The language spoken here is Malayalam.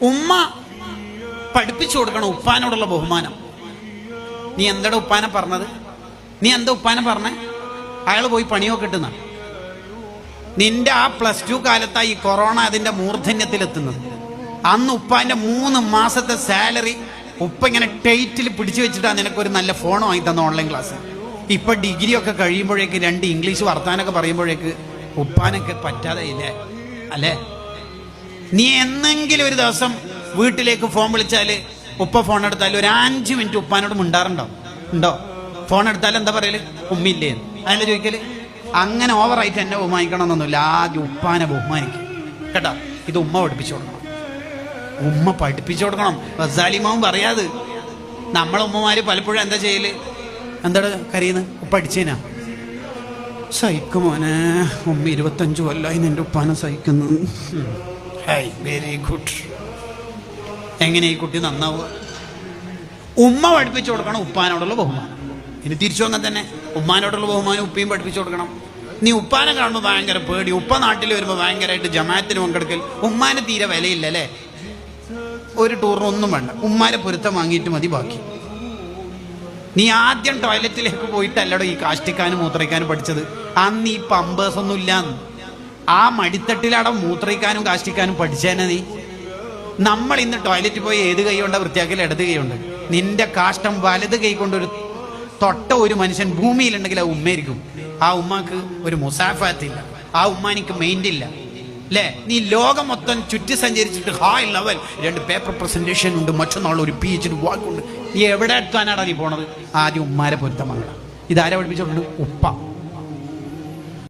ഉമ്മ പഠിപ്പിച്ചു കൊടുക്കണം ഉപ്പാനോടുള്ള ബഹുമാനം. നീ എന്താ ഉപ്പാനെ പറഞ്ഞത്? നീ എന്താ ഉപ്പാനെ പറഞ്ഞേ? അയാൾ പോയി പണിയൊക്കെ ഇട്ടുന്ന. നിന്റെ ആ +2 കാലത്തായി ഈ കൊറോണ അതിന്റെ മൂർധന്യത്തിലെത്തുന്നത്. അന്ന് ഉപ്പാന്റെ 3 മാസത്തെ സാലറി ഉപ്പ ഇങ്ങനെ ടൈറ്റിൽ പിടിച്ചു വെച്ചിട്ടാണ് നിനക്കൊരു നല്ല ഫോൺ വാങ്ങി തന്ന ഓൺലൈൻ ക്ലാസ്. ഇപ്പൊ ഡിഗ്രി ഒക്കെ കഴിയുമ്പോഴേക്ക് 2 ഇംഗ്ലീഷ് വർത്താനൊക്കെ പറയുമ്പോഴേക്ക് ഉപ്പാനൊക്കെ പറ്റാതെ ഇല്ലേ അല്ലേ? നീ എന്നെങ്കിലും ഒരു ദിവസം വീട്ടിലേക്ക് ഫോൺ വിളിച്ചാല് ഉപ്പ ഫോൺ എടുത്താൽ ഒരു 5 മിനിറ്റ് ഉപ്പാനോട് മിണ്ടാറുണ്ടോ? ഉണ്ടോ? ഫോൺ എടുത്താൽ എന്താ പറയല്? ഉമ്മില്ലേ അതിനെ ചോദിക്കല്. അങ്ങനെ ഓവറായിട്ട് എന്നെ ബഹുമാനിക്കണം എന്നൊന്നുമില്ല. ആദ്യം ഉപ്പാനെ ബഹുമാനിക്കും കേട്ടോ. ഇത് ഉമ്മ പഠിപ്പിച്ചു കൊടുക്കണം. ഉമ്മ പഠിപ്പിച്ചു കൊടുക്കണം. ഗസാലിമാവും പറയാത്. നമ്മളെ ഉമ്മമാര് പലപ്പോഴും എന്താ ചെയ്യല്? എന്താണ് കരയുന്നത്? ഉപ്പ അടിച്ചേനാ? സഹിക്കും മോനെ, ഉമ്മ 25 കൊല്ലമായി നിന്റെ ഉപ്പാനെ സഹിക്കുന്നു. Very good. എങ്ങനെ ഈ കുട്ടി നന്നാവുക? ഉമ്മ പഠിപ്പിച്ചു കൊടുക്കണം ഉപ്പാനോടുള്ള ബഹുമാനം. ഇനി തിരിച്ചു വന്നാൽ തന്നെ ഉമ്മാനോടുള്ള ബഹുമാനം ഉപ്പയും പഠിപ്പിച്ചു കൊടുക്കണം. നീ ഉപ്പാനെ കാണുമ്പോൾ ഭയങ്കര പേടി. ഉപ്പ നാട്ടിൽ വരുമ്പോൾ ഭയങ്കരമായിട്ട് ജമാഅത്തിന് പങ്കെടുക്കൽ. ഉമ്മാന് തീരെ വിലയില്ല അല്ലേ? ഒരു ടൂറിനൊന്നും വേണ്ട, ഉമ്മാരെ പൊരുത്തം വാങ്ങിയിട്ട് മതി ബാക്കി. നീ ആദ്യം ടോയ്ലറ്റിലേക്ക് പോയിട്ടല്ലടോ ഈ കാഷ്ടിക്കാനും മൂത്രയിക്കാനും പഠിച്ചത്. അന്ന് ഈ പമ്പേഴ്സ് ഒന്നും ഇല്ലാന്ന്. ആ മടിത്തട്ടിലവിടെ മൂത്രയിക്കാനും കാഷ്ടിക്കാനും പഠിച്ചേനെ നീ. നമ്മൾ ഇന്ന് ടോയ്ലറ്റിൽ പോയി ഏത് കൈ കൊണ്ടാ വൃത്തിയാക്കൽ? ഇടത് കൈ കൊണ്ട്. നിന്റെ കാഷ്ടം വലത് കൈ കൊണ്ട് ഒരു മനുഷ്യൻ ഭൂമിയിലുണ്ടെങ്കിൽ ആ ഉമ്മയായിരിക്കും. ആ ഉമ്മാക്ക് ഒരു മുസാഫാത്തില്ല, ആ ഉമ്മാനിക്ക് മെയിൻ്റില്ല അല്ലേ? നീ ലോകം മൊത്തം ചുറ്റി സഞ്ചരിച്ചിട്ട് ഹൈ ലെവൽ 2 പേപ്പർ പ്രസന്റേഷൻ ഉണ്ട്, മറ്റന്നാൾ ഒരു PhD വാക്കുണ്ട്. നീ എവിടെ എത്താനാടാ നീ പോണത്? ആദ്യം ഉമ്മാരെ പൊരുത്തം വാങ്ങണം. ഇതാരെ പഠിപ്പിച്ചിട്ടുണ്ട്? ഉപ്പ.